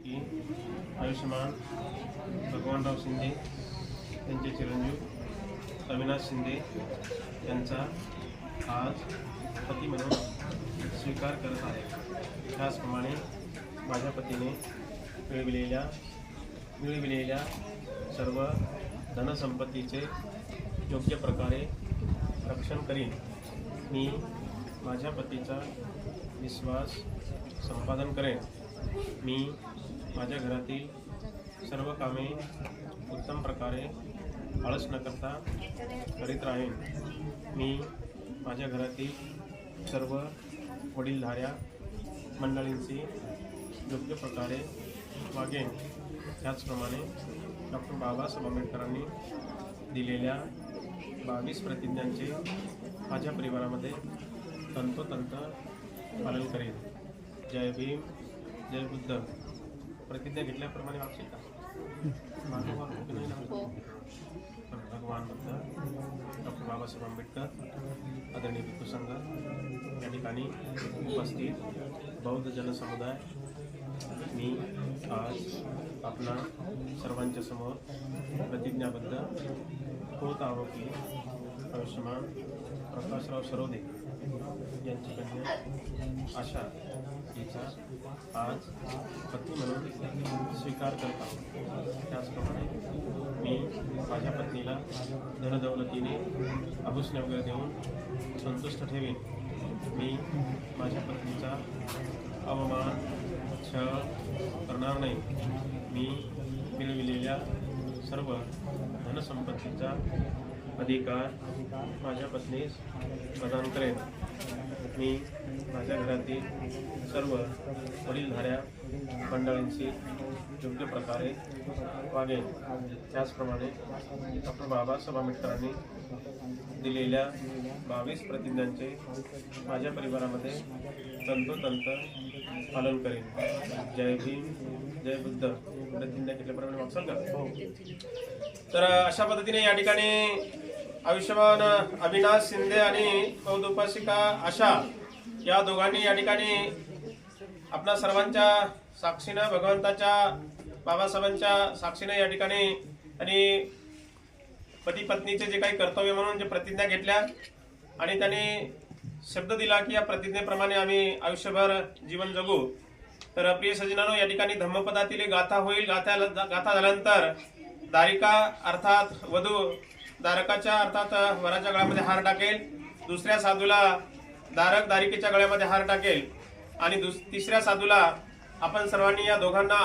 की आयुष्यमान भगवानराव शिंदे यांचे चिरंजीव अविनाश शिंदे यांचा आज पती म्हणून स्वीकार करत आहे। त्याचप्रमाणे माझ्या पतीने मिळविलेल्या सर्व धनसंपत्तीचे योग्य प्रकारे रक्षण करीन। मी माझ्या पतीचा विश्वास संपादन करेन। मी माझ्या घरातील सर्व कामे उत्तम प्रकारे आळस न करता करीत राहीन। मी माझ्या घरातील सर्व वडीलधाऱ्या मंडळींशी योग्य प्रकारे वागेन। त्याचप्रमाणे डॉक्टर बाबासाहेब आंबेडकरांनी दिलेल्या 22 प्रतिज्ञांचे माझ्या परिवारामध्ये तंतोतंत पालन करेन। जय भीम, जय बुद्ध। प्रतिज्ञा घेतल्याप्रमाणे वागशील का? भगवान बुद्ध, डॉक्टर बाबासाहेब आंबेडकर, आदरणीय भिक्खू संघ, या ठिकाणी उपस्थित बौद्ध जनसमुदाय, मी आज आपणा सर्वांच्या समोर प्रतिज्ञाबद्ध होत आहो की आयुष्यमान प्रकाशराव सरोदे यांची कन्या आशा हिचा आज पत्नी म्हणून स्वीकार करत आहोत। त्याचप्रमाणे मी माझ्या पत्नीला धनदौलतीने आभूषणे वगैरे देऊन संतुष्ट ठेवीन। मी माझ्या पत्नीचा अवमान छळ करणार नाही। मी मिळविलेल्या सर्व धनसंपत्तीचा अधिकार माझ्या पत्नीस प्रदान करेन। मी माझ्या घरातील सर्व वडीलधाऱ्या मंडळींशी योग्य प्रकारे वागेन। त्याचप्रमाणे डॉक्टर बाबासाहेब आंबेडकरांनी दिलेल्या 22 प्रतिज्ञांचे माझ्या परिवारामध्ये तंतोतंत पालन करेन। जय भीम, जय बुद्ध। प्रतिज्ञा घेतल्याप्रमाणे वागसाल का? तर अशा पद्धतीने या ठिकाणी आयुष्यमान अविनाश शिंदे आणि बौद्ध उपासिका आशा या दोघांनी या ठिकाणी आपल्या सर्वांच्या साक्षीनं, भगवंताच्या बाबासाहेबांच्या साक्षीनं या ठिकाणी आणि पती पत्नीचे जे काही कर्तव्य म्हणून जे प्रतिज्ञा घेतल्या आणि त्यांनी शब्द दिला की या प्रतिज्ञेप्रमाणे आम्ही आयुष्यभर जीवन जगू। तर प्रिय सज्जनांनो, या ठिकाणी धम्मपदातील गाथा होईल। गाथा झाल्यानंतर दारिका अर्थात वधू दारकाच्या अर्थात वराच्या गळ्यामध्ये हार टाकेल, दुसऱ्या साधूला दारक दारिकेच्या गळ्यामध्ये हार टाकेल आणि तिसऱ्या साधूला आपण सर्वांनी या दोघांना